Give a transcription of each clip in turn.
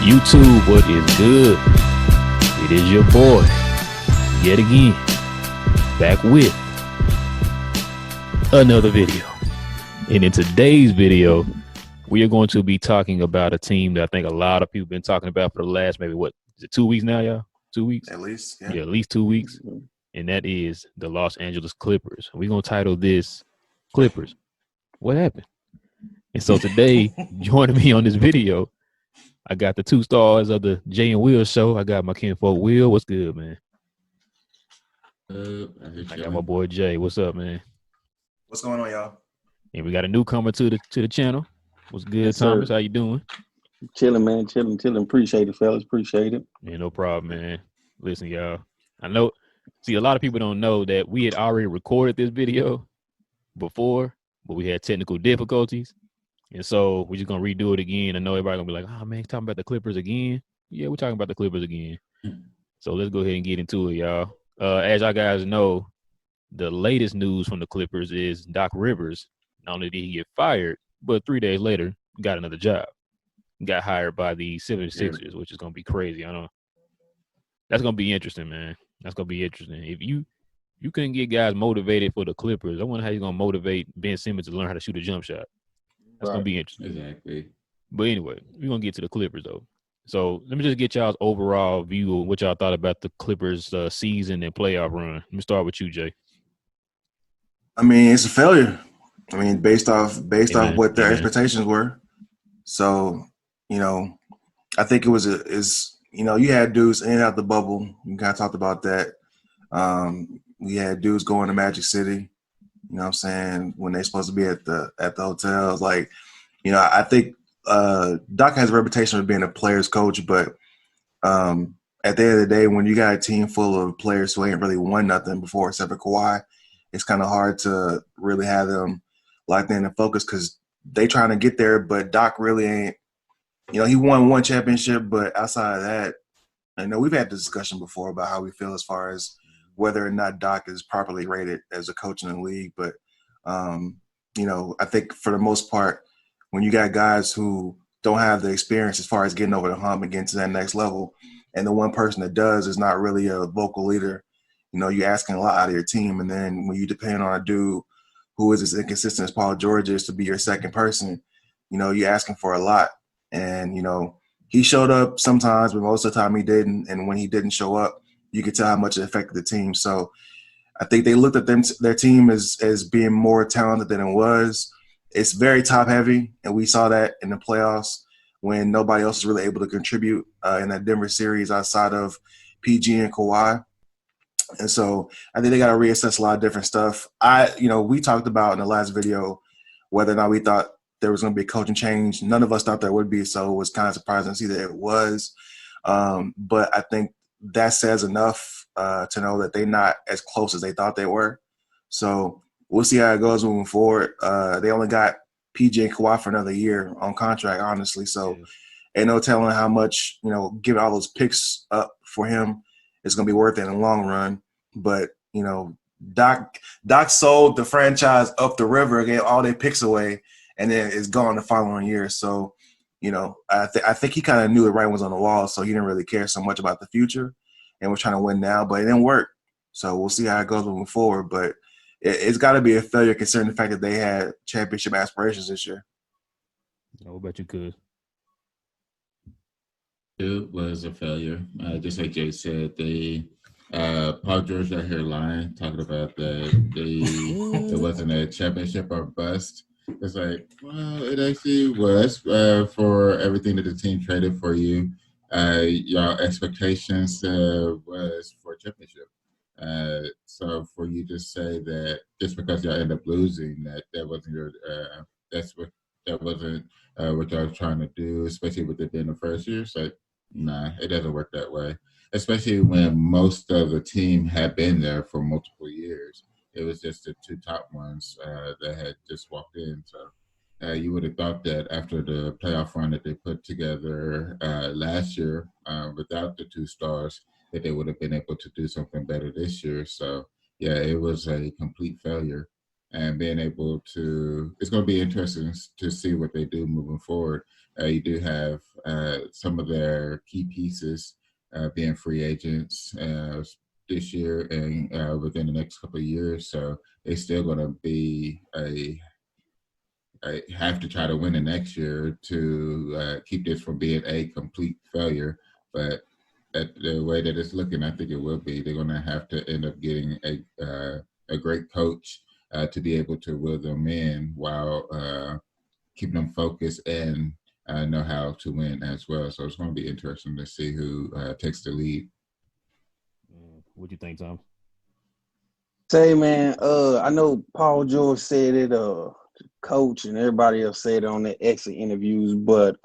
YouTube, what is good? It is your boy, yet again, back with another video. And in today's video, we are going to be talking about a team that I think a lot of people have been talking about for the last maybe, what, is it 2 weeks now, y'all? 2 weeks? At least, yeah. At least 2 weeks. And that is the Los Angeles Clippers. We're going to title this Clippers. What happened? And so today, joining me on this video, I got the two stars of the Jay and Will show. I got my kinfolk Will. What's good, man? I got my boy Jay. What's up, man? What's going on, y'all? And we got a newcomer to the channel. What's good, yes, Thomas? sir. How you doing? Chilling, man. Chilling. Appreciate it, fellas. Appreciate it. Yeah, no problem, man. Listen, y'all. I know. See, a lot of people don't know that we had already recorded this video before, but we had technical difficulties. And so we're just going to redo it again. I know everybody going to be like, oh, man, talking about the Clippers again. Yeah, we're talking about the Clippers again. So let's go ahead and get into it, y'all. As y'all guys know, the latest news from the Clippers is Doc Rivers, not only did he get fired, but 3 days later, got another job. Got hired by the 76ers, which is going to be crazy. I know. That's going to be interesting, man. That's going to be interesting. If you couldn't get guys motivated for the Clippers, I wonder how you're going to motivate Ben Simmons to learn how to shoot a jump shot. That's going to be interesting. Exactly. But anyway, we're going to get to the Clippers, though. So let me just get y'all's overall view of what y'all thought about the Clippers season and playoff run. Let me start with you, Jay. I mean, it's a failure. I mean, based off what their expectations were. So, I think it was you had dudes in and out the bubble. We kind of talked about that. We had dudes going to Magic City. You know what I'm saying? When they're supposed to be at the hotels. Like, I think Doc has a reputation of being a player's coach, but at the end of the day, when you got a team full of players who ain't really won nothing before except for Kawhi, it's kind of hard to really have them locked in and focused because they trying to get there, but Doc really ain't. He won one championship, but outside of that, I know we've had this discussion before about how we feel as far as whether or not Doc is properly rated as a coach in the league. But, I think for the most part, when you got guys who don't have the experience as far as getting over the hump and getting to that next level, and the one person that does is not really a vocal leader, you're asking a lot out of your team. And then when you depend on a dude who is as inconsistent as Paul George is to be your second person, you're asking for a lot. And, he showed up sometimes, but most of the time he didn't. And when he didn't show up, you could tell how much it affected the team. So I think they looked at their team as being more talented than it was. It's very top heavy, and we saw that in the playoffs when nobody else was really able to contribute in that Denver series outside of PG and Kawhi. And so I think they got to reassess a lot of different stuff. We talked about in the last video whether or not we thought there was going to be a coaching change. None of us thought there would be, so it was kind of surprising to see that it was. But I think that says enough to know that they're not as close as they thought they were. So we'll see how it goes moving forward. They only got PJ and Kawhi for another year on contract, honestly. So ain't no telling how much, giving all those picks up for him is going to be worth it in the long run. But, Doc sold the franchise up the river, gave all their picks away, and then it's gone the following year. So, I think he kind of knew the writing was on the wall, so he didn't really care so much about the future. And we're trying to win now, but it didn't work. So we'll see how it goes moving forward. But it's got to be a failure considering the fact that they had championship aspirations this year. I bet you could. It was a failure. Just like Jay said, Paul George got here lying, talking about that it wasn't a championship or bust. It's like, well, it actually was for everything that the team traded for you. Your expectations was for a championship. So for you to say that just because y'all end up losing, that wasn't your that wasn't what y'all were trying to do, especially with it being the first year. So nah, it doesn't work that way. Especially when most of the team had been there for multiple years. It was just the two top ones that had just walked in. So you would have thought that after the playoff run that they put together last year without the two stars, that they would have been able to do something better this year. So, yeah, it was a complete failure. and being able to, it's going to be interesting to see what they do moving forward. You do have some of their key pieces being free agents this year and within the next couple of years. So it's still going to be I have to try to win the next year to keep this from being a complete failure. But at the way that it's looking, I think it will be. They're going to have to end up getting a great coach to be able to will them in while keeping them focused and know how to win as well. So it's going to be interesting to see who takes the lead. What do you think, Tom? Say, man, I know Paul George said it, coach and everybody else said it on their exit interviews, but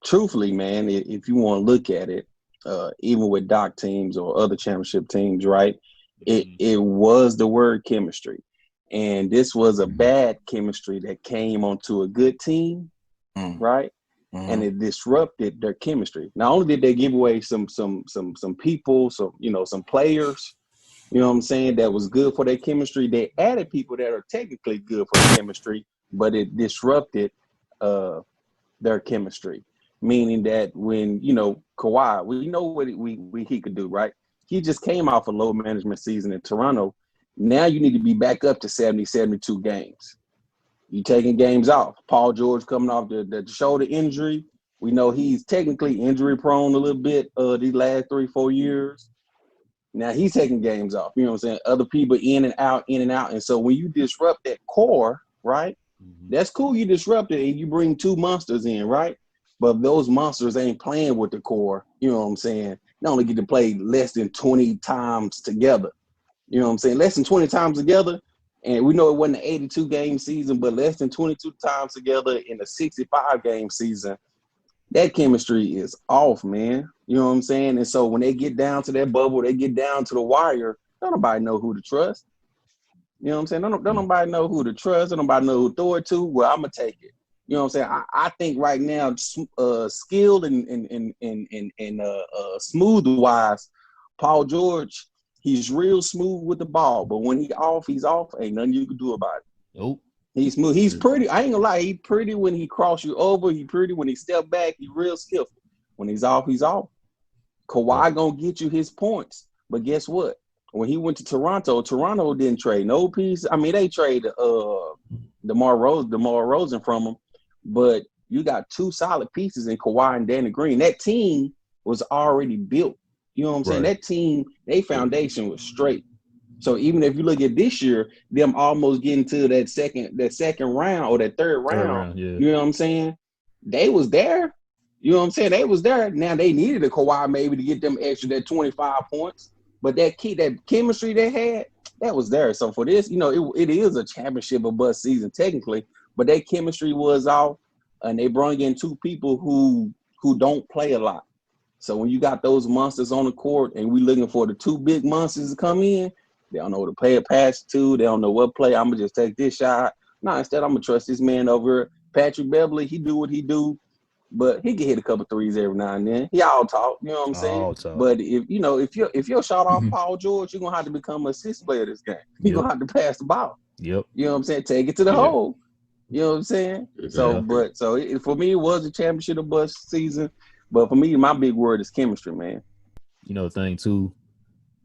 truthfully, man, if you want to look at it, even with doc teams or other championship teams, right, it was the word chemistry. And this was a bad chemistry that came onto a good team, right? And it disrupted their chemistry. Not only did they give away some people, some players, you know what I'm saying, that was good for their chemistry. They added people that are technically good for the chemistry, but it disrupted their chemistry. Meaning that when, Kawhi, we know what he could do, right? He just came off a low management season in Toronto. Now you need to be back up to 70, 72 games. You taking games off. Paul George coming off the shoulder injury. We know he's technically injury prone a little bit these last 3-4 years. Now he's taking games off. You know what I'm saying? Other people in and out. And so when you disrupt that core, right? That's cool. You disrupt it and you bring two monsters in, right? But those monsters ain't playing with the core. You know what I'm saying? They only get to play less than 20 times together. You know what I'm saying? Less than 20 times together. And we know it wasn't an 82-game season, but less than 22 times together in a 65-game season. That chemistry is off, man. You know what I'm saying? And so when they get down to that bubble, they get down to the wire, don't nobody know who to trust. You know what I'm saying? Don't nobody know who to trust. Don't nobody know who to throw it to. Well, I'm going to take it. You know what I'm saying? I think right now, skilled and smooth-wise, Paul George, he's real smooth with the ball. But when he's off. Ain't nothing you can do about it. Nope. He's smooth. He's pretty. I ain't gonna lie. He's pretty when he cross you over. He's pretty when he step back. He's real skillful. When he's off, he's off. Kawhi gonna get you his points. But guess what? When he went to Toronto didn't trade no piece. I mean, they traded DeMar Rosen from him. But you got two solid pieces in Kawhi and Danny Green. That team was already built. You know what I'm saying? That team, their foundation was straight. So even if you look at this year, them almost getting to that second round or that third round, yeah. You know what I'm saying? They was there. You know what I'm saying? They was there. Now they needed a Kawhi maybe to get them that 25 points. But that chemistry they had, that was there. So for this, it is a championship or bust season technically, but that chemistry was off, and they brought in two people who don't play a lot. So when you got those monsters on the court and we looking for the two big monsters to come in, they don't know who to play a pass to. They don't know what play. I'm going to just take this shot. No, instead, I'm going to trust this man over here. Patrick Beverly, he do what he do, but he can hit a couple threes every now and then. He all talk, you know what I'm saying? All talk. But if you're shot off Paul George, you're going to have to become an assist player this game. You're going to have to pass the ball. Yep. You know what I'm saying? Take it to the hole. You know what I'm saying? So for me, it was a championship or bust season. But for me, my big word is chemistry, man. You know, the thing, too,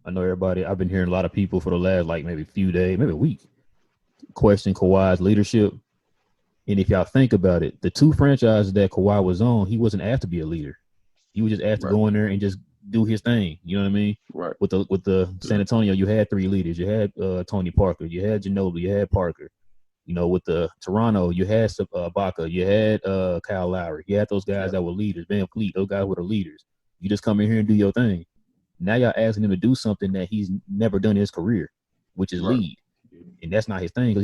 I know I've been hearing a lot of people for the last, maybe a few days, maybe a week, question Kawhi's leadership. And if y'all think about it, the two franchises that Kawhi was on, he wasn't asked to be a leader. He was just asked to go in there and just do his thing. You know what I mean? Right. With the San Antonio, you had three leaders. You had Tony Parker. You had Ginobili. You had Parker. You know, with the Toronto, you had Ibaka. You had Kyle Lowry. You had those guys that were leaders. Van Fleet, those guys were the leaders. You just come in here and do your thing. Now y'all asking him to do something that he's never done in his career, which is lead. And that's not his thing because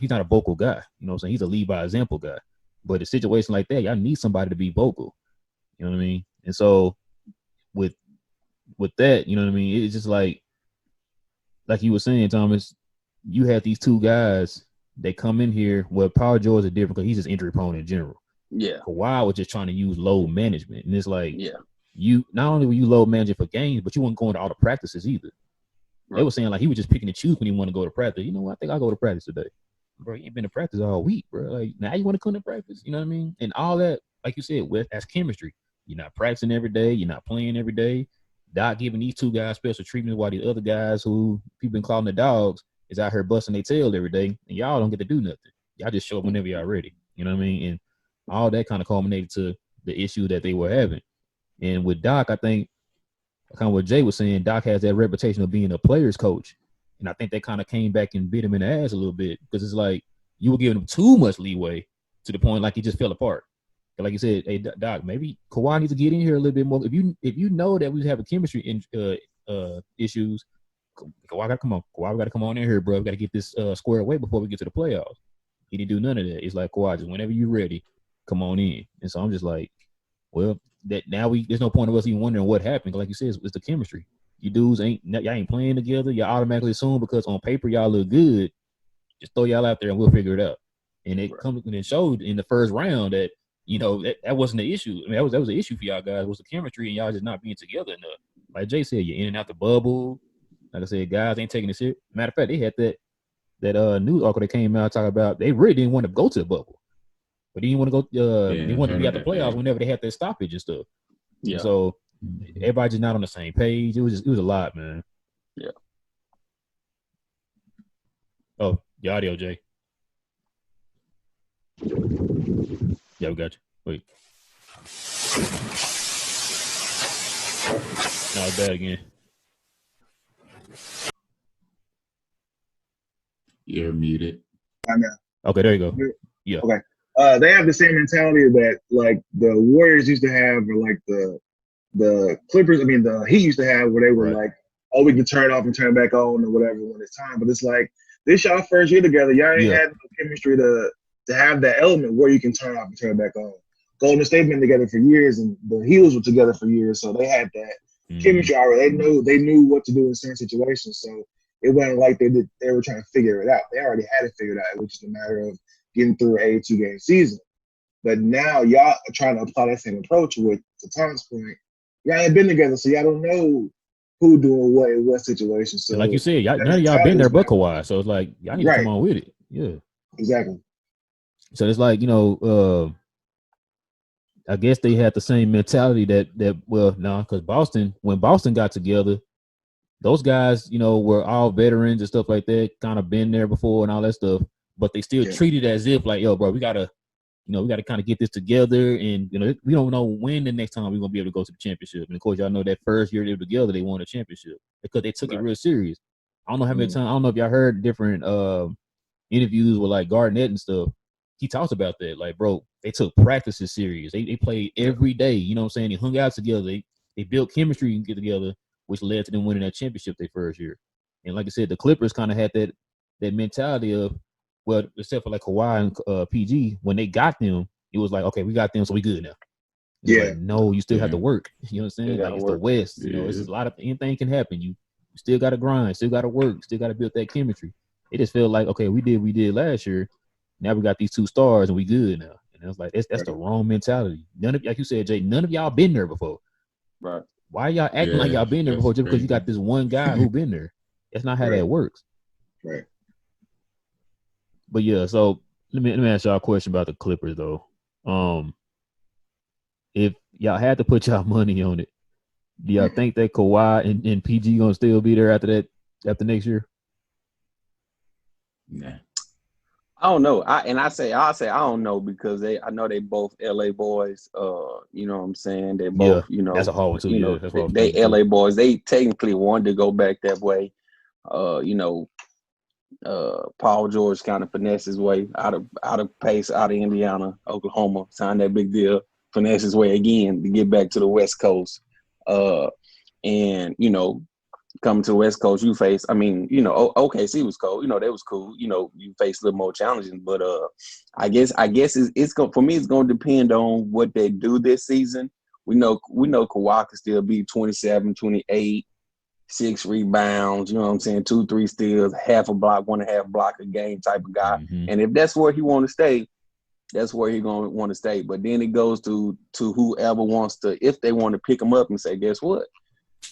he's not a vocal guy. You know what I'm saying? He's a lead by example guy. But a situation like that, y'all need somebody to be vocal. You know what I mean? And so with that, you know what I mean? It's just like you were saying, Thomas, you had these two guys that come in here. Well, Paul George is different because he's just injury prone in general. Yeah. Kawhi was just trying to use load management. And it's like, you not only were you load managing for games, but you weren't going to all the practices either. Right. They were saying he was just picking and choose when he wanted to go to practice. You know what? I think I'll go to practice today. bro, you ain't been to practice all week, bro. Like now you want to come to practice, you know what I mean? And all that, like you said, that's chemistry. You're not practicing every day. You're not playing every day. Doc giving these two guys special treatment while the other guys who people been calling the dogs is out here busting their tail every day, and y'all don't get to do nothing. Y'all just show up whenever y'all ready. You know what I mean? And all that kind of culminated to the issue that they were having. And with Doc, I think kind of what Jay was saying, Doc has that reputation of being a player's coach. And I think that kind of came back and bit him in the ass a little bit because it's like you were giving him too much leeway to the point like he just fell apart. And like you said, hey Doc, maybe Kawhi needs to get in here a little bit more. If you know that we have a chemistry issues, Kawhi gotta come on. Kawhi gotta come on in here, bro. We gotta get this squared away before we get to the playoffs. He didn't do none of that. It's like Kawhi, just whenever you're ready, come on in. And so I'm just like, well, that now there's no point of us even wondering what happened. Like you said, it's the chemistry. You dudes y'all ain't playing together. Y'all automatically assume because on paper y'all look good. Just throw y'all out there and we'll figure it out. And it comes and it showed in the first round that that wasn't the issue. I mean, that was an issue for y'all guys. Was the chemistry and y'all just not being together enough. Like Jay said, you're in and out the bubble. Like I said, guys ain't taking it serious. Matter of fact, they had that news article that came out talking about they really didn't want to go to the bubble, but they didn't want to go. They wanted to be at the playoffs whenever they had their stoppage and stuff. Yeah. And so everybody just not on the same page. It was a lot, man. Yeah. Oh, your audio, Jay. Yeah, we got you. Wait. No, it's bad again. You're muted. I know. Okay, there you go. Yeah. Okay. They have the same mentality that like the Warriors used to have, or like the Clippers. I mean, the Heat used to have, where they were like, "Oh, we can turn it off and turn it back on, or whatever when it's time." But it's like this y'all first year together. Y'all ain't had no chemistry to have that element where you can turn it off and turn it back on. Golden State been together for years, and the Heels were together for years, so they had that chemistry already. They knew what to do in certain situations. So it wasn't like they were trying to figure it out. They already had it figured out. It was just a matter of getting through a 82-game season. But now y'all are trying to apply that same approach with, to Tom's point, y'all ain't been together, so y'all don't know who doing what in what situation. So like you said, none of y'all been there but Kawhi. So it's like y'all need to come on with it. Yeah. Exactly. So it's like, I guess they had the same mentality because when Boston got together, those guys, were all veterans and stuff like that, kind of been there before and all that stuff, but they still treated it as if like, yo, bro, we gotta kind of get this together, and we don't know when the next time we're gonna be able to go to the championship. And of course, y'all know that first year they were together, they won a championship because they took it real serious. I don't know how many times. I don't know if y'all heard different interviews with like Garnett and stuff. He talks about that, like, bro, they took practices serious. They played every day. You know what I'm saying? They hung out together. They built chemistry and get together, which led to them winning that championship their first year. And like I said, the Clippers kind of had that mentality of, well, except for like Kawhi and PG, when they got them, it was like, okay, we got them, so we good now. It's like, no, you still have to work. You know what I'm saying? Like, it's the West. It's a lot of anything can happen. You still got to grind, still got to work, still got to build that chemistry. It just felt like, okay, we did last year. Now we got these two stars and we good now. And I was like, that's the wrong mentality. None of, like you said, Jay, none of y'all been there before. Right. Why y'all acting like y'all been there before just because you got this one guy who been there? That's not how that works. Right. But yeah, so let me ask y'all a question about the Clippers though. If y'all had to put y'all money on it, do y'all think that Kawhi and PG gonna still be there after next year? Nah. I don't know. I'll say I don't know because I know they both LA boys. You know what I'm saying? They both, that's a hard one too. That's what they LA boys. They technically wanted to go back that way. Paul George kind of finessed his way out of pace, out of Indiana, Oklahoma, signed that big deal, finesse his way again to get back to the West Coast. And coming to the West Coast, you face, OKC was cold. That was cool. You face a little more challenging, but I guess it's going, for me, it's going to depend on what they do this season. We know Kawhi can still be 27, 28, 6 rebounds, 2, 3 steals, half a block, 1.5 block a game type of guy. Mm-hmm. And if that's where he want to stay, that's where he's going to want to stay. But then it goes to whoever wants to, if they want to pick him up and say, guess what?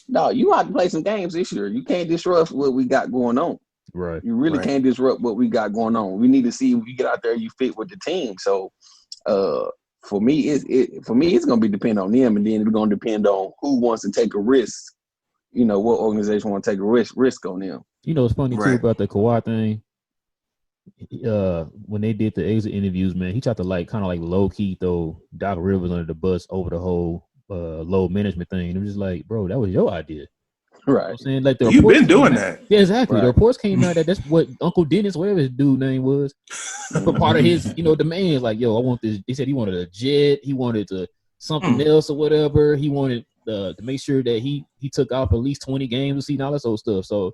No, you have to play some games this year. You can't disrupt what we got going on. Right. You really can't disrupt what we got going on. We need to see if you get out there, you fit with the team. So, for me, it's gonna be depend on them, and then it's gonna depend on who wants to take a risk. You know, what organization want to take a risk on them. You know, it's funny too about the Kawhi thing. When they did the exit interviews, man, he tried to kind of low key throw Doc Rivers under the bus over the whole load management thing. It was just like, bro, that was your idea. Right. You know I'm saying? Like you've been doing that. Yeah, exactly. Right. The reports came out that's what Uncle Dennis, whatever his dude name was, for part of his, demands. Like, yo, I want this. He said he wanted a jet. He wanted something else or whatever. He wanted to make sure that he took off at least 20 games to see and all that sort of stuff. So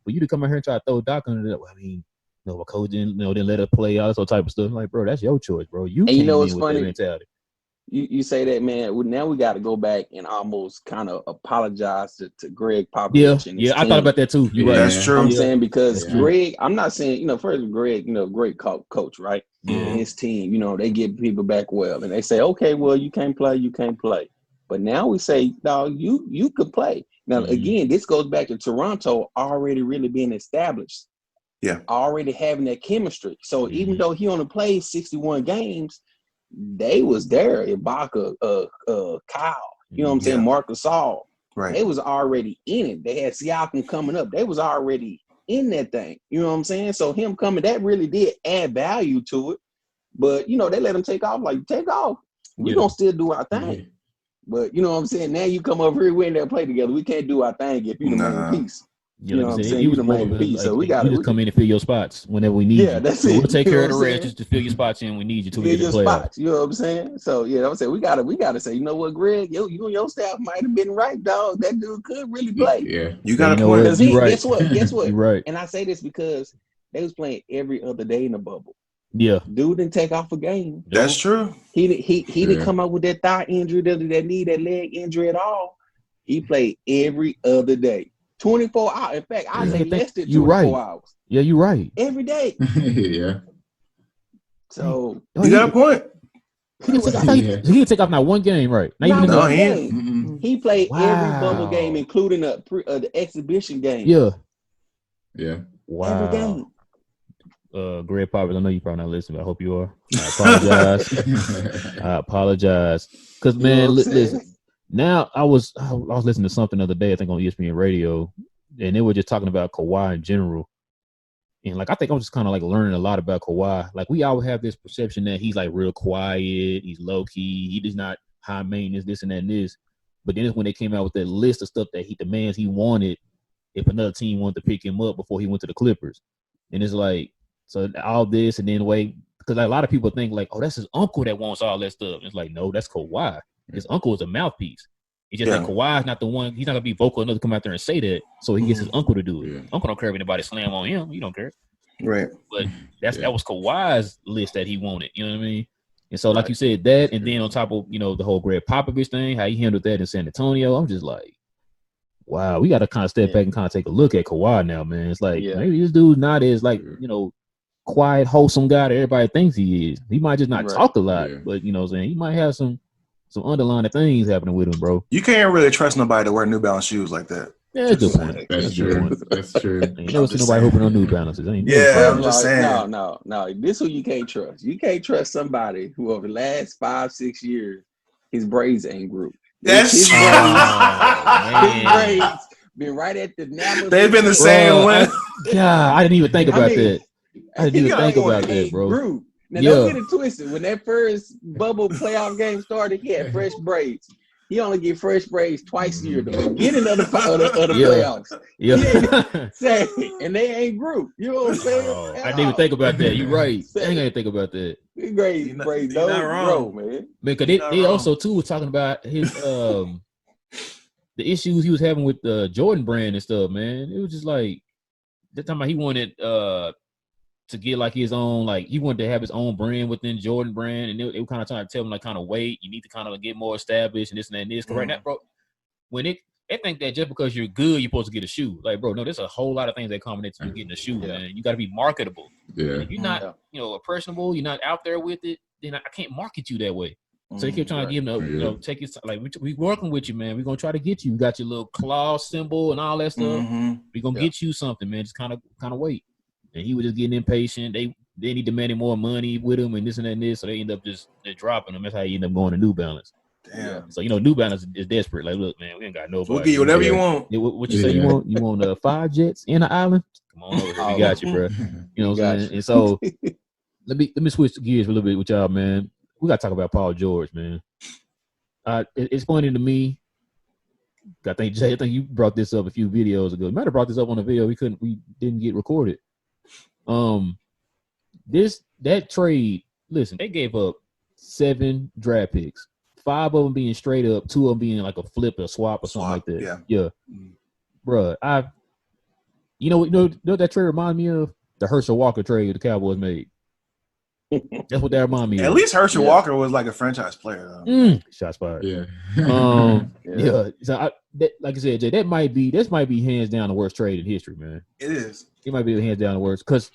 for you to come out here and try to throw Doc under that, I mean, my coach didn't let her play, all that sort of type of stuff. Like, bro, that's your choice, bro. You came in with that mentality. You say that, man. Now we got to go back and almost kind of apologize to Greg Popovich. Yeah, I thought about that too. You're right. That's true. I'm saying because Greg, I'm not saying first Greg, great coach, right? Yeah. And his team, they get people back well, and they say, okay, well, you can't play. But now we say, no, you could play. Now again, this goes back to Toronto already really being established. Yeah, already having that chemistry. So even though he only played 61 games. They was there. Ibaka, Kyle, you know what I'm saying? Marcus Gasol. Right. They was already in it. They had Siakam coming up. They was already in that thing. You know what I'm saying? So him coming, that really did add value to it. But they let him take off. Like, take off. We gonna still do our thing. But you know what I'm saying? Now you come over here, we ain't never play together. We can't do our thing if you the main piece. You know what I'm saying? You the main piece. So we got to just come in and fill your spots whenever we need you. Yeah, that's it. We'll take care of the rest just to fill your spots in. We need you to get the playoffs. You know what I'm saying? So I'm saying we gotta say, you know what, Greg, you and your staff might have been right, dog. That dude could really play. Yeah, you got a point. Because guess what? You're right. And I say this because they was playing every other day in the bubble. Yeah, dude didn't take off a game. That's true. He didn't come up with that thigh injury, that leg injury at all. He played every other day. 24 hours. In fact, I say less than 24 hours. Yeah, you're right. Every day. Yeah. So you got a point. He didn't take off not one game, right? Not even one game. He played every bubble game, including the exhibition game. Yeah. Yeah. Wow. Every game. Greg Popovich, I know you probably not listening, but I hope you are. I apologize. Because man, listen. Now I was listening to something the other day, I think on ESPN radio, and they were just talking about Kawhi in general. And I think I'm just kind of learning a lot about Kawhi. We always have this perception that he's real quiet, he's low key, he does not high maintenance, this and that and this. But then it's when they came out with that list of stuff that he demands he wanted if another team wanted to pick him up before he went to the Clippers. And it's so all this and then because a lot of people think oh, that's his uncle that wants all that stuff. It's no, that's Kawhi. His uncle is a mouthpiece. It's just that Kawhi's not the one. He's not gonna be vocal enough to come out there and say that. So he gets his uncle to do it. Yeah. Uncle don't care if anybody slam on him. He don't care. Right. But that was Kawhi's list that he wanted. You know what I mean? And so, like you said, that, and then on top of the whole Greg Popovich thing, how he handled that in San Antonio, I'm just wow, we got to kind of step back and kind of take a look at Kawhi now, man. It's maybe this dude's not as quiet, wholesome guy that everybody thinks he is. He might just not talk a lot, but what I'm saying, he might have some underlying things happening with him, bro. You can't really trust nobody to wear New Balance shoes like that. Yeah, good point. That's true. That's true. You never see nobody hooping on New Balances. I'm just saying. No. This who you can't trust. You can't trust somebody who over the last 5-6 years, his braids ain't grew. That's his braids been right at the nap. They've been the same way. God, I didn't even think about that. I didn't even think about that, bro. Grew. Now, don't get it twisted. When that first bubble playoff game started, he had fresh braids. He only get fresh braids twice a year, the beginning of the playoffs. Yeah. And they ain't grew. You know what I'm saying? I didn't even think about that. You're right. I ain't gonna think about that. Braids don't grow, man. Because they also too was talking about his the issues he was having with the Jordan brand and stuff, man. It was just they're talking about he wanted to get his own, he wanted to have his own brand within Jordan brand, and they were kind of trying to tell him wait, you need to kind of get more established and this and that and this. Because right now, bro, when they think that just because you're good, you're supposed to get a shoe. Bro, no, there's a whole lot of things that come into you getting a shoe, man. You got to be marketable. Yeah. If you're not, personable, you're not out there with it, then I can't market you that way. So they kept trying to give him, take his like we working with you, man. We're gonna try to get you. We got your little claw symbol and all that stuff. We're gonna get you something, man. Just kind of wait. And he was just getting impatient. They need demanding more money with him and this and that and this. So they end up just dropping him. That's how he ended up going to New Balance. Damn. So New Balance is desperate. Like, look, man, we ain't got nobody. We'll give you whatever you want. What you say you want? You want 5 jets in the island? Come on over here. We got you, bro. You know what I'm saying? And so let me switch gears a little bit with y'all, man. We got to talk about Paul George, man. It's funny to me. I think Jay, you brought this up a few videos ago. You might have brought this up on a video. We didn't get recorded. That trade. Listen, they gave up 7 draft picks. 5 of them being straight up, 2 of them being like a flip or swap or something like that. Yeah. Bruh, you know what that trade reminded me of? The Herschel Walker trade the Cowboys made. That's what that reminded me of. At least Herschel Walker was like a franchise player, though. Shots fired. Yeah. So like I said, Jay, this might be hands down the worst trade in history, man. It is. It might be hands down the worst because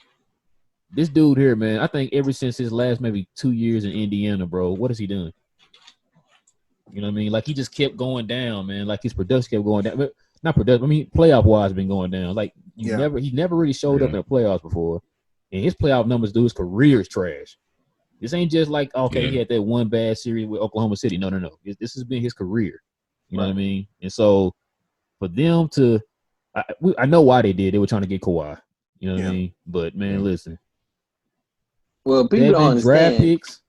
this dude here, man, I think ever since his last maybe 2 years in Indiana, bro, what has he done? You know what I mean? Like he just kept going down, man. Like his production kept going down. But not production. I mean, playoff wise, been going down. Like he never really showed up in the playoffs before. And his playoff numbers, dude, his career is trash. This ain't just like he had that one bad series with Oklahoma City. No. This has been his career. You know what I mean? And so for them to, I know why they did. They were trying to get Kawhi. You know what I mean? But man, listen. Well, people don't understand. Draft picks.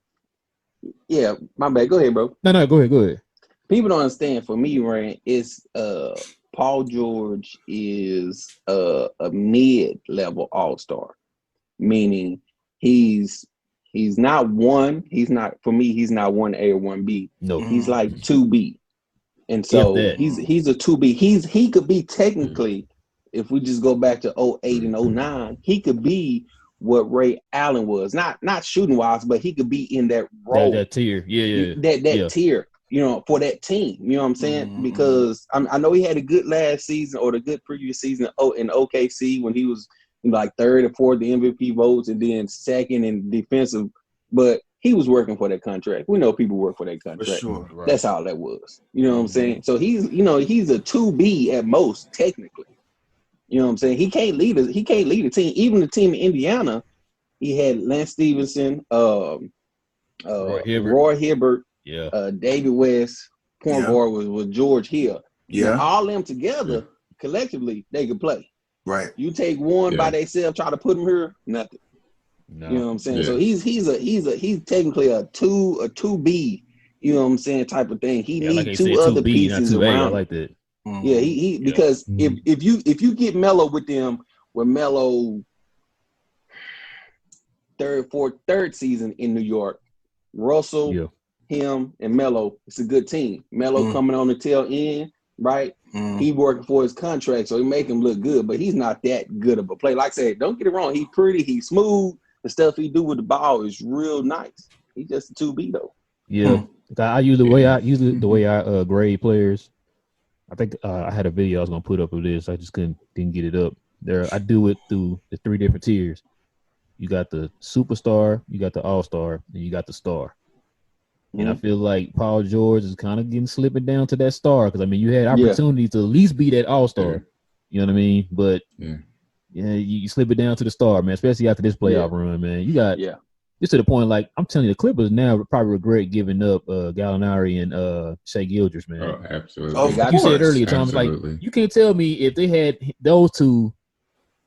Yeah, my bad. Go ahead, bro. No, go ahead. People don't understand. For me, Rand, it's Paul George is a mid-level all-star, meaning he's not one. He's not, for me, he's not 1A or 1B. No, he's like 2B, and so he's a 2B. He could be technically, if we just go back to 08 and 09, he could be what Ray Allen was, not shooting wise, but he could be in that role, that tier, tier, for that team. You know what I'm saying? Because I know he had a good last season or the good previous season in OKC when he was like 3rd or 4th the MVP votes and then 2nd in defensive, but he was working for that contract. We know people work for that contract. For sure. Right. That's all that was. You know what I'm saying? So he's a 2B at most technically. You know what I'm saying? He can't lead a team. Even the team in Indiana, he had Lance Stevenson, Roy Hibbert, David West, point guard was George Hill. Yeah. And all them together, collectively, they could play. Right. You take one by themselves, try to put him here, nothing. No. You know what I'm saying? So he's technically a 2B, you know what I'm saying, type of thing. He needs like 2 other 2B, pieces around. I like that. Yeah, because if you get Melo with them, where Melo third season in New York, Russell, him, and Melo, it's a good team. Melo coming on the tail end, right? He working for his contract, so he make him look good, but he's not that good of a player. Like I said, don't get it wrong. He's pretty, he's smooth. The stuff he do with the ball is real nice. He's just a 2B though. Yeah, I use the way I grade players. I think I had a video I was gonna put up of this. I just didn't get it up. I do it through the 3 different tiers. You got the superstar, you got the all-star, and you got the star. And I feel like Paul George is kind of slipping down to that star because I mean you had opportunities to at least be that all-star. You know what I mean? But you slip it down to the star, man. Especially after this playoff run, man. You got it's to the point like I'm telling you, the Clippers now probably regret giving up Gallinari and Shai Gilgeous, man. Oh, absolutely. Oh, like you said earlier, Tom, like you can't tell me if they had those two,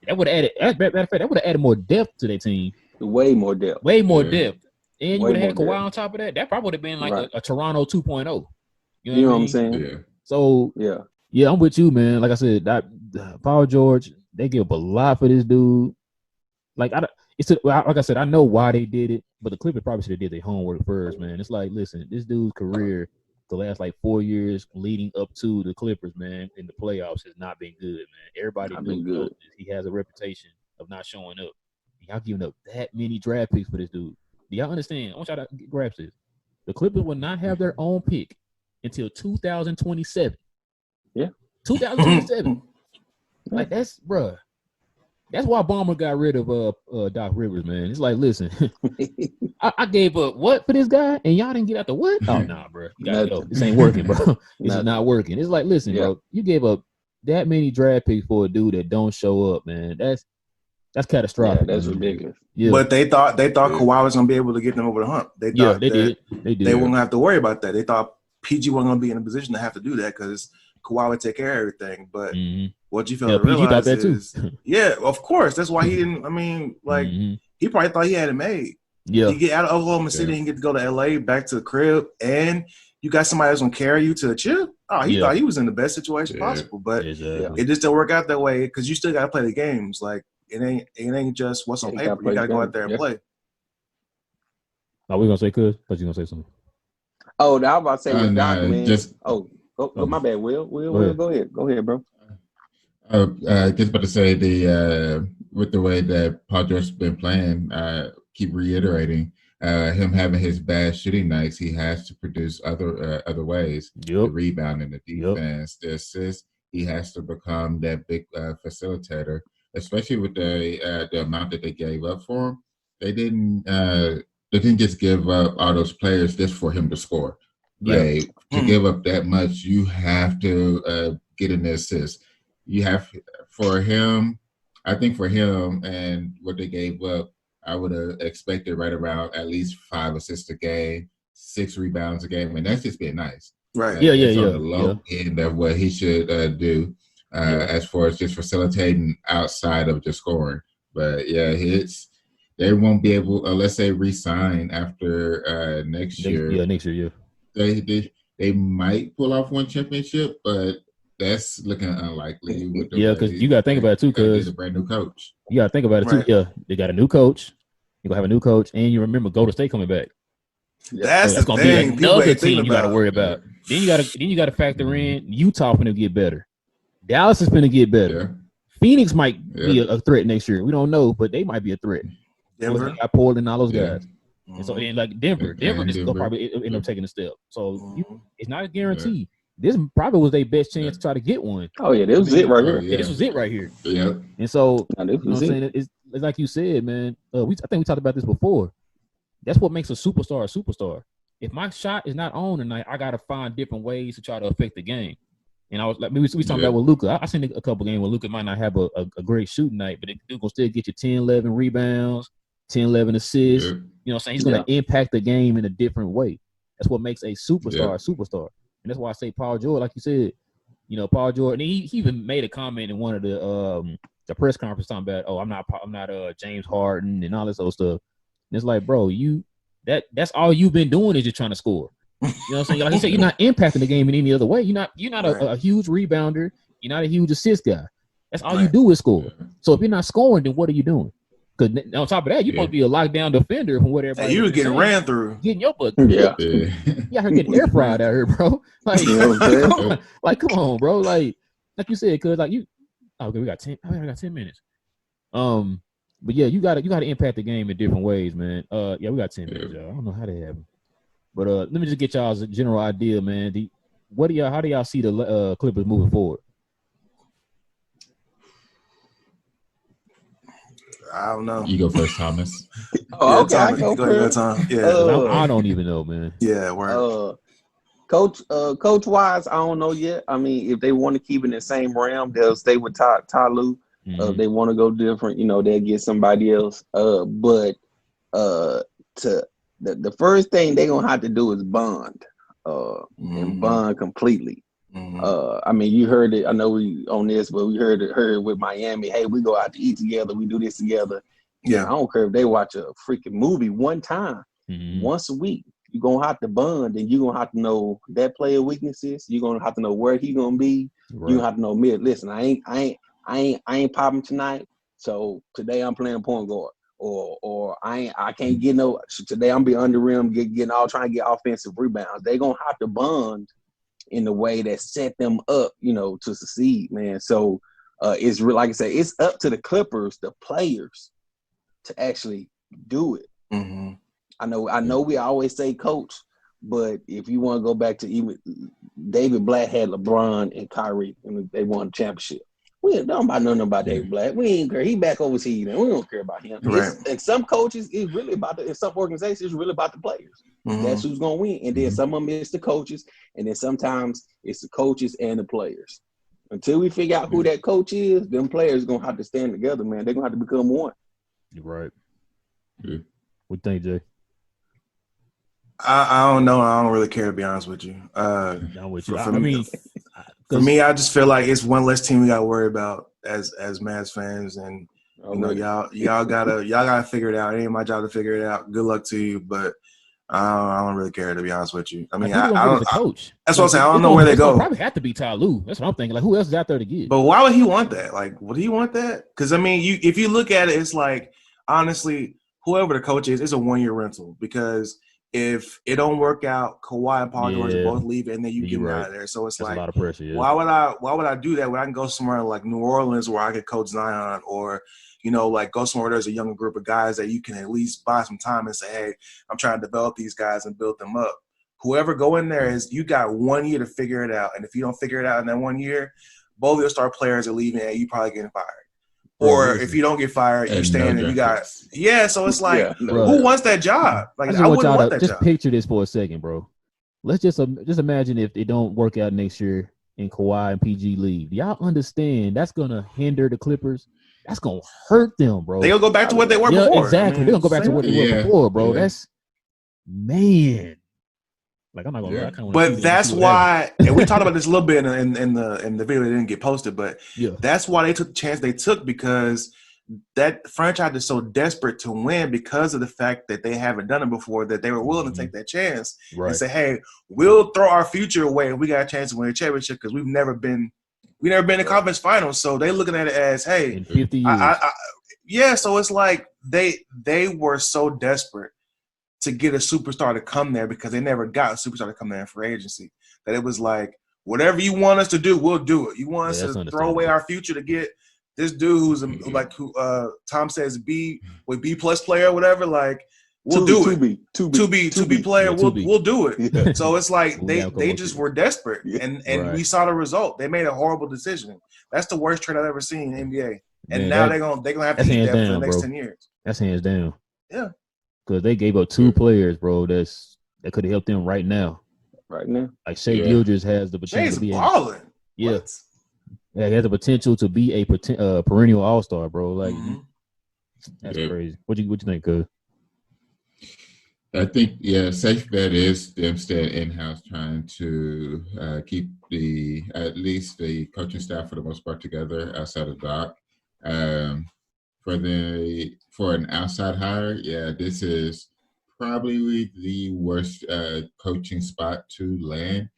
that would have added. Matter of fact, that would have added more depth to their team. Way more depth. And you would have had Kawhi on top of that. That probably would have been like a Toronto 2.0. You know what I'm saying? Yeah. So I'm with you, man. Like I said, Paul George, they give up a lot for this dude. Like like I said, I know why they did it, but the Clippers probably should have did their homework first, man. It's like, listen, this dude's career, the last like 4 years leading up to the Clippers, man, in the playoffs has not been good, man. Everybody knows he has a reputation of not showing up. Y'all giving up that many draft picks for this dude. Do y'all understand? I want y'all to grasp this. The Clippers will not have their own pick until 2027. Yeah. 2027. Like that's, bruh. That's why Bomber got rid of Doc Rivers, man. It's like, listen, I gave up what for this guy, and y'all didn't get out the what? Oh nah, bro, you gotta go. This ain't working, bro. This is not working. It's like, listen, bro, you gave up that many draft picks for a dude that don't show up, man. That's catastrophic. Yeah, that's ridiculous. Yeah. But they thought Kawhi was gonna be able to get them over the hump. They thought they did. They wouldn't have to worry about that. They thought PG wasn't gonna be in a position to have to do that because Kawhi would take care of everything. But what you failed to realize is, yeah, of course. That's why he didn't. I mean, like he probably thought he had it made. Yeah, you get out of Oklahoma City and get to go to LA, back to the crib, and you got somebody that's gonna carry you to a chip. Oh, he thought he was in the best situation possible, but it just didn't work out that way because you still got to play the games. Like it ain't just what's on paper. You got to go out there and play. Are we gonna say Cuz? Thought you gonna say something. Oh, I was about to say with Doc, man. My bad. Will, go ahead, bro. Just about to say with the way that Paul George's been playing, keep reiterating. Him having his bad shooting nights, he has to produce other ways. The rebound and the defense, the assist. He has to become that big facilitator, especially with the amount that they gave up for him. They didn't just give up all those players just for him to score. To give up that much, you have to get an assist. You have for him. I think for him and what they gave up, I would have expected right around at least 5 assists a game, 6 rebounds a game, and that's just being nice. Right. On the low end of what he should do as far as just facilitating outside of just scoring. But they won't be able unless they re-sign after next year. Yeah, next year. They might pull off one championship, but that's looking unlikely. Because you got to think about it too. Because a brand new coach. You got to think about it too. Yeah, they got a new coach. You're gonna have a new coach, and you remember Golden State coming back. That's gonna be another team you got to worry about. Then you got to factor in Utah going to get better. Dallas is going to get better. Yeah. Phoenix might be a threat next year. We don't know, but they might be a threat. Denver, got Portland, and all those guys. And so, and like Denver is gonna probably end up taking a step. So it's not a guarantee. This probably was their best chance to try to get one. Oh yeah, this was it right here. Yeah, this was it right here. Yeah. And so you know what I'm saying? It's like you said, man. I think we talked about this before. That's what makes a superstar a superstar. If my shot is not on tonight, I gotta find different ways to try to affect the game. And I was like, we talking about with Luka. I seen a couple games where Luka might not have a great shooting night, but it will still get you 10, 11 rebounds, 10, 11 assists. Yeah. You know what I'm saying? He's going to impact the game in a different way. That's what makes a superstar a superstar. And that's why I say Paul George, like you said, Paul George, and he even made a comment in one of the press conference talking about, I'm not James Harden and all this other stuff. And it's like, bro, that's all you've been doing is just trying to score. You know what I'm saying? Like he said, you're not impacting the game in any other way. You're not a huge rebounder. You're not a huge assist guy. That's all you do is score. So if you're not scoring, then what are you doing? Because on top of that, you're supposed to be a lockdown defender from whatever. You were getting ran through. Getting your butt. Yeah. Yeah, her getting air fried out here, bro. Like, come on, bro. Like you said, because like okay, we got 10. I got 10 minutes. But yeah, you gotta impact the game in different ways, man. We got 10 minutes, y'all. I don't know how that happened. But let me just get y'all's general idea, man. How do y'all see the Clippers moving forward? I don't know. You go first, Thomas. Okay, I go first. Tom. Yeah, I don't even know, man. Yeah, word. Coach wise, I don't know yet. I mean, if they want to keep in the same realm, they'll stay with Ty Lue. If they want to go different, they'll get somebody else. But the first thing they're gonna have to do is bond, and bond completely. I mean, you heard it. I know we on this, but we heard it with Miami. Hey, we go out to eat together. We do this together. Yeah, I don't care if they watch a freaking movie one time, once a week. You're gonna have to bond, and you're gonna have to know that player weaknesses. You're gonna have to know where he gonna be. Right. You're gonna have to know listen, I ain't popping tonight. So today I'm playing point guard. Or I can't get no. Today I'm be under rim, trying to get offensive rebounds. They gonna have to bond in the way that set them up, to succeed, man. So it's like I say, it's up to the Clippers, the players, to actually do it. Mm-hmm. I know. We always say coach, but if you want to go back to even David Blatt had LeBron and Kyrie, and they won a championship. We don't about nothing about David Black. We ain't care. He back overseas, and we don't care about him. Right. And some coaches, it's really about in some organizations, it's really about the players. That's who's gonna win. And then some of them it's the coaches, and then sometimes it's the coaches and the players. Until we figure out who that coach is, them players gonna have to stand together, man. They're gonna have to become one. You're right. Yeah. What do you think, Jay? I don't know. I don't really care, to be honest with you. I'm with you. For me, I just feel like it's one less team we got to worry about as Mavs fans, and y'all gotta figure it out. It ain't my job to figure it out. Good luck to you, but I don't really care, to be honest with you. I mean, I don't. Coach. That's what I'm saying. I don't know where they go. Probably have to be Ty Lue. That's what I'm thinking. Like, who else is out there to get? But why would he want that? Like, would he want that? Because I mean, if you look at it, it's like honestly, whoever the coach is, it's a 1-year rental because. If it don't work out, Kawhi and Paul George both leave, and then you get out of there. So it's That's like a lot of pressure. Yeah. Why would I do that when I can go somewhere like New Orleans where I could coach Zion, or like go somewhere where there's a younger group of guys that you can at least buy some time and say, hey, I'm trying to develop these guys and build them up. Whoever go in there is you got 1 year to figure it out, and if you don't figure it out in that 1 year, both of your star players are leaving, and you probably getting fired. Or if you don't get fired, you stand and you got so it's like who wants that job? Like I wouldn't want that job. Just picture this for a second, bro. Let's just imagine if it don't work out next year and Kawhi and PG leave. Y'all understand that's gonna hinder the Clippers? That's gonna hurt them, bro. They'll go back to what they were before. Exactly. They're gonna go back to what they were before, bro. That's man. Like I'm not gonna. But that's why, and we talked about this a little bit in the video that didn't get posted. But that's why they took the chance they took, because that franchise is so desperate to win because of the fact that they haven't done it before, that they were willing to take that chance and say, "Hey, we'll throw our future away if we got a chance to win a championship because we've never been in conference finals." So they looking at it as, "Hey, in 50 years." So it's like they were so desperate to get a superstar to come there because they never got a superstar to come there in free agency. That it was like, whatever you want us to do, we'll do it. You want us to throw away our future to get this dude who's who Tom says B plus player or whatever, like we'll do it. 2B player, we'll do it. Yeah. So it's like they just were desperate, and we saw the result. They made a horrible decision. That's the worst trade I've ever seen in the NBA. And now they're gonna have to eat that for the next 10 years. That's hands down. Yeah. Because they gave up 2 players, bro. That could have helped them right now. Right now, like Shea Gilgeous has the potential to be balling. He has the potential to be a perennial all-star, bro. Like that's crazy. What you think, Cuz? I think safe bet is them staying in-house, trying to keep at least the coaching staff for the most part together outside of Doc. For an outside hire, this is probably the worst coaching spot to land.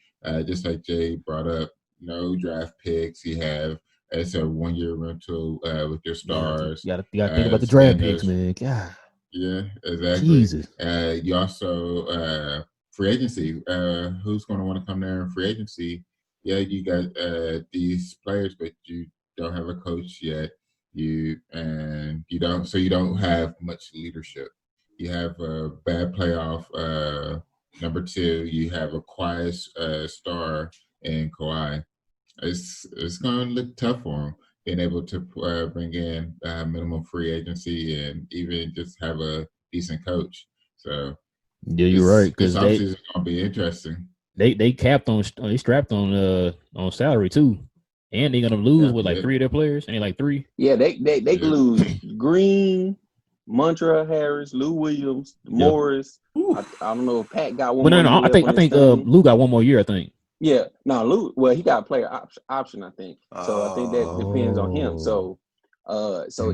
Just like Jay brought up, no draft picks. It's a 1-year rental with your stars. You gotta think about the draft picks, man. God. Yeah, exactly. Jesus. You also free agency. Who's going to want to come there in free agency? Yeah, you got these players, but you don't have a coach yet. You don't have much leadership. You have a bad playoff number 2. You have a quiet star in Kawhi. It's going to look tough for him being able to bring in minimum free agency and even just have a decent coach. So you're right, because this offseason is going to be interesting. They strapped on salary too. And they're gonna lose with 3 of their players. And like 3. Yeah, they could lose Green, Montreal Harris, Lou Williams, Morris. I don't know if Pat got one. But no. I think Lou got 1 more year. I think. Yeah, no, Lou. Well, he got a player option. I think. So I think that depends on him. So,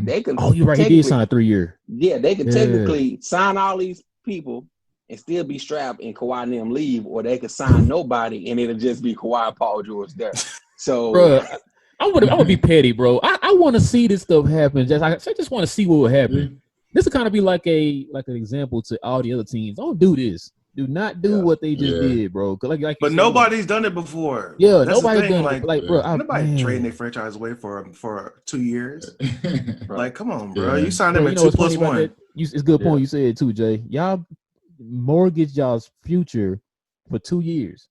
they could. Oh, you're right. He did sign a 3-year. Yeah, they could technically sign all these people and still be strapped and Kawhi and them leave, or they could sign nobody and it'll just be Kawhi and Paul George there. So, bro, I would be petty, bro. I want to see this stuff happen. I just want to see what would happen. Mm-hmm. This would kind of be like an example to all the other teams. Don't do this. Do not do what they just did, bro. But nobody's done it before. Yeah, nobody's done it. Bro, nobody trading their franchise away for 2 years. Like, come on, bro. You signed them at 2+1. It's a good point you said too, Jay. Y'all mortgage y'all's future for 2 years.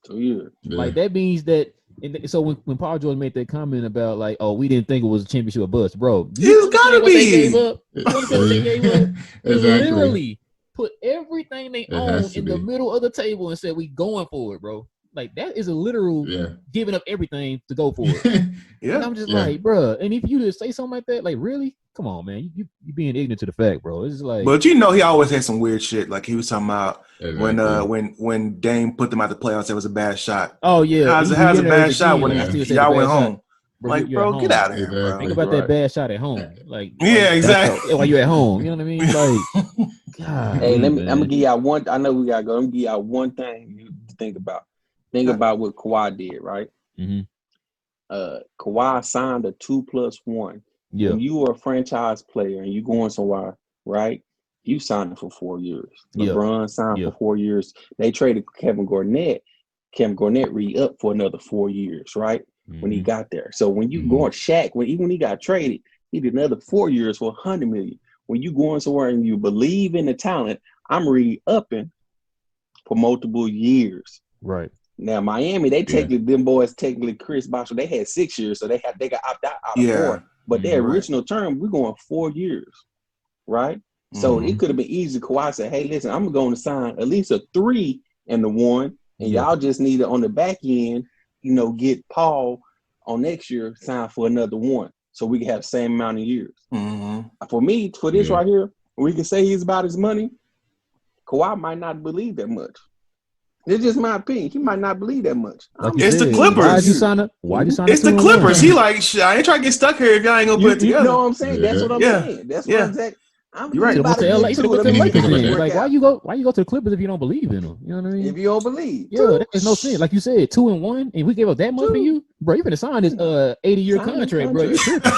2 years. Like that means that And so when Paul George made that comment about like, oh, we didn't think it was a championship or bust, bro. It's gotta what they be. gave up? You understand what they gave up? They Exactly. literally put everything they own has to in the be. middle of the table and said, we going for it, bro. Like, that is a literal giving up everything to go for it. Yeah. And I'm just like, bro. And if you just say something like that, like, really? Come on, man. You being ignorant to the fact, bro. It's just like. But you know, he always had some weird shit. Like he was talking about when Dame put them out the playoffs, it was a bad shot. Oh yeah, how's a bad shot when y'all went home? Bro, like, bro, get out of here, bro. Think about that bad shot at home. Like, exactly. While you're at home, you know what I mean? Like, God. Hey, I'm gonna give y'all one. I know we gotta go. I'm gonna give y'all one thing to think about. Think about what Kawhi did, right? Mm-hmm. Kawhi signed a 2+1. Yeah. When you are a franchise player and you going somewhere, right? You signed it for 4 years. LeBron signed for 4 years. They traded Kevin Garnett. Kevin Garnett re-upped for another 4 years, right? Mm-hmm. When he got there. So when you go on Shaq, even when he got traded, he did another 4 years for $100 million. When you going somewhere and you believe in the talent, I'm re-upping for multiple years. Right. Now Miami, them boys technically Chris Bosh, they had 6 years, so they got opt out of 4. But their original term, we're going 4 years, right? So it could have been easy. Kawhi said, "Hey, listen, I'm going to sign at least a 3 and the 1, and y'all just need it on the back end, get Paul on next year, sign for another 1, so we can have the same amount of years." For me, for this right here, we can say he's about his money. Kawhi might not believe that much. It's just my opinion. He might not believe that much. It's the Clippers. Why'd you sign up? It's the Clippers. He like, I ain't trying to get stuck here if y'all ain't gonna put it together. You know what I'm saying? That's what I'm saying. That's what I'm saying. You're right. Like, why you go to the Clippers if you don't believe in them? You know what I mean? If you don't believe, there's no sense. Like you said, 2-1, and we gave up that much for you, bro. You finna sign this 80-year contract, bro. You tripping?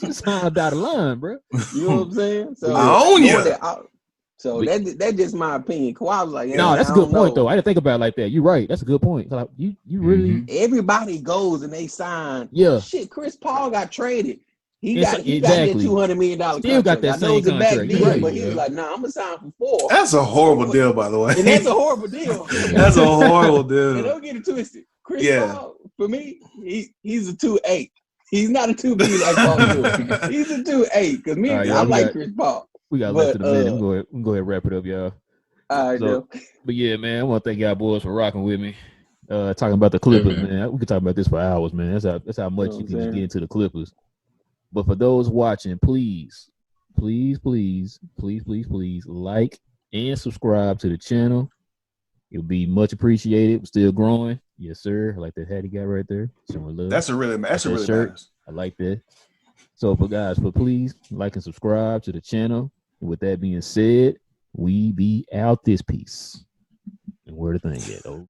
You signed out of line, bro. You know what I'm saying? So I own you. So that's just my opinion. Kawhi was like, no, that's a good point though. I didn't think about it like that. You're right. That's a good point. Like, you really. Everybody goes and they sign. Yeah. Shit, Chris Paul got traded. He got that $200 million contract. Still got that same contract. Deal, but he was like, "Nah, I'm gonna sign for 4." That's a horrible deal, by the way. And that's a horrible deal. That's a horrible deal. And don't get it twisted. Chris Paul, for me, he's a 2.8. He's not a 2B like Paul George. He's a 2.8 because I like Chris Paul. We got less than a minute. We can go ahead and wrap it up, y'all. All right, but yeah, man, I want to thank y'all boys for rocking with me. Talking about the Clippers, man. We could talk about this for hours, man. That's how much you can just get into the Clippers. But for those watching, please like and subscribe to the channel. It'll be much appreciated. We're still growing. Yes, sir. I like that hat he got right there. Showing love. That's a really shirt. Matters. I like that. So please like and subscribe to the channel. And with that being said, we be out this piece. And where the thing at, though.